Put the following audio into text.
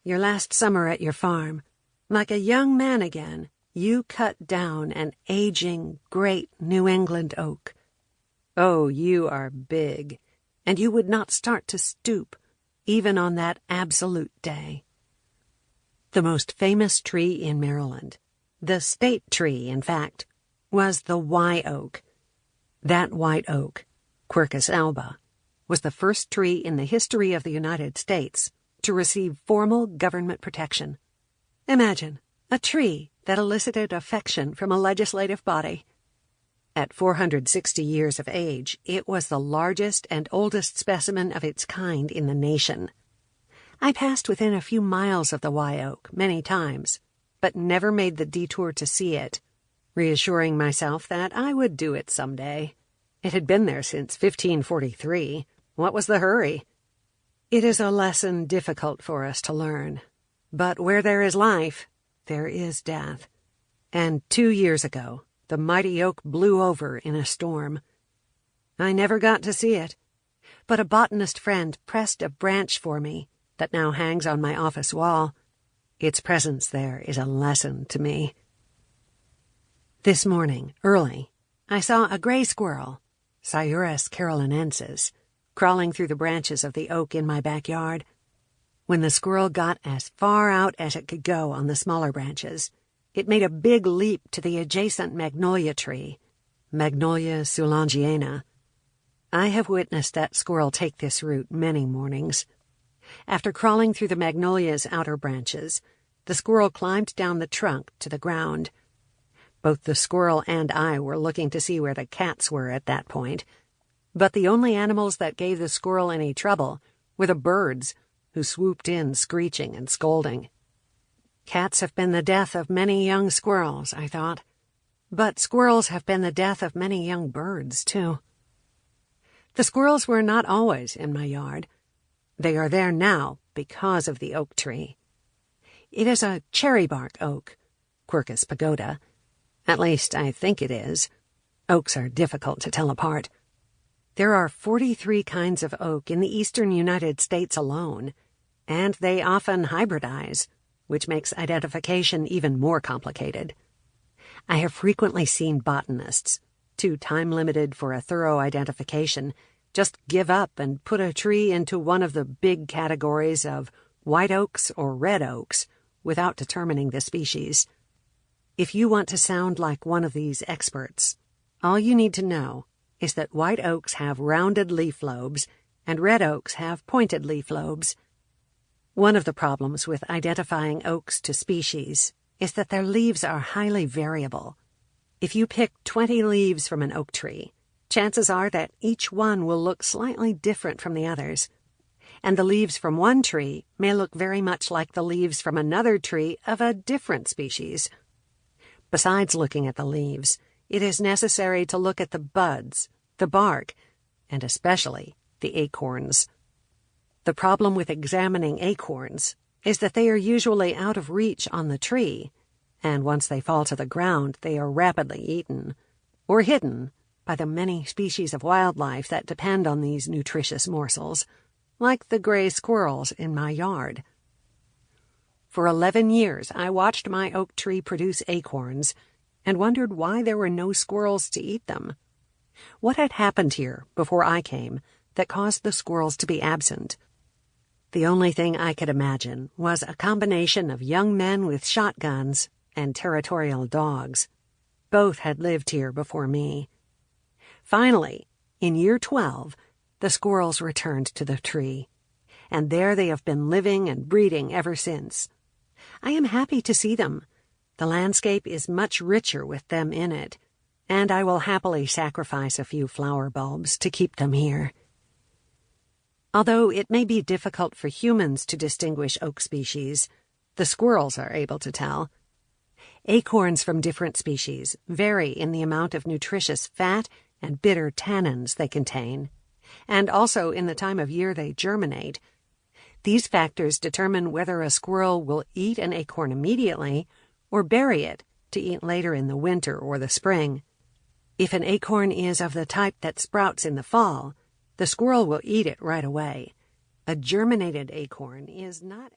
your last summer at your farm, like a young man again, you cut down an aging, great New England oak. Oh, you are big, and you would not start to stoop, even on that absolute day. The most famous tree in Maryland, the state tree, in fact, was the Y oak. That white oak, Quercus alba, was the first tree in the history of the United States to receive formal government protection. Imagine, a tree that elicited affection from a legislative body. At 460 years of age, it was the largest and oldest specimen of its kind in the nation. I passed within a few miles of the Y oak many times, but never made the detour to see it, reassuring myself that I would do it someday. It had been there since 1543. What was the hurry? It is a lesson difficult for us to learn. But where there is life, there is death. And 2 years ago, the mighty oak blew over in a storm. I never got to see it, but a botanist friend pressed a branch for me that now hangs on my office wall. Its presence there is a lesson to me. This morning, early, I saw a gray squirrel, Sciurus carolinensis, crawling through the branches of the oak in my backyard. When the squirrel got as far out as it could go on the smaller branches, it made a big leap to the adjacent magnolia tree, Magnolia soulangeana. I have witnessed that squirrel take this route many mornings. After crawling through the magnolia's outer branches, the squirrel climbed down the trunk to the ground. Both the squirrel and I were looking to see where the cats were at that point, but the only animals that gave the squirrel any trouble were the birds, who swooped in screeching and scolding. Cats have been the death of many young squirrels, I thought, but squirrels have been the death of many young birds, too. The squirrels were not always in my yard. They are there now because of the oak tree. It is a cherry-bark oak, Quercus pagoda. At least, I think it is. Oaks are difficult to tell apart. There are 43 kinds of oak in the eastern United States alone, and they often hybridize, which makes identification even more complicated. I have frequently seen botanists, too time-limited for a thorough identification, just give up and put a tree into one of the big categories of white oaks or red oaks without determining the species. If you want to sound like one of these experts, all you need to know is that white oaks have rounded leaf lobes and red oaks have pointed leaf lobes. One of the problems with identifying oaks to species is that their leaves are highly variable. If you pick 20 leaves from an oak tree, chances are that each one will look slightly different from the others, and the leaves from one tree may look very much like the leaves from another tree of a different species. Besides looking at the leaves, it is necessary to look at the buds, the bark, and especially the acorns. The problem with examining acorns is that they are usually out of reach on the tree, and once they fall to the ground, they are rapidly eaten, or hidden by the many species of wildlife that depend on these nutritious morsels, like the gray squirrels in my yard. For 11 years, I watched my oak tree produce acorns and wondered why there were no squirrels to eat them. What had happened here before I came that caused the squirrels to be absent? The only thing I could imagine was a combination of young men with shotguns and territorial dogs. Both had lived here before me. Finally, in year 12, the squirrels returned to the tree, and there they have been living and breeding ever since. I am happy to see them. The landscape is much richer with them in it, and I will happily sacrifice a few flower bulbs to keep them here. Although it may be difficult for humans to distinguish oak species, the squirrels are able to tell. Acorns from different species vary in the amount of nutritious fat and bitter tannins they contain, and also in the time of year they germinate. These factors determine whether a squirrel will eat an acorn immediately or bury it to eat later in the winter or the spring. If an acorn is of the type that sprouts in the fall, the squirrel will eat it right away. A germinated acorn is not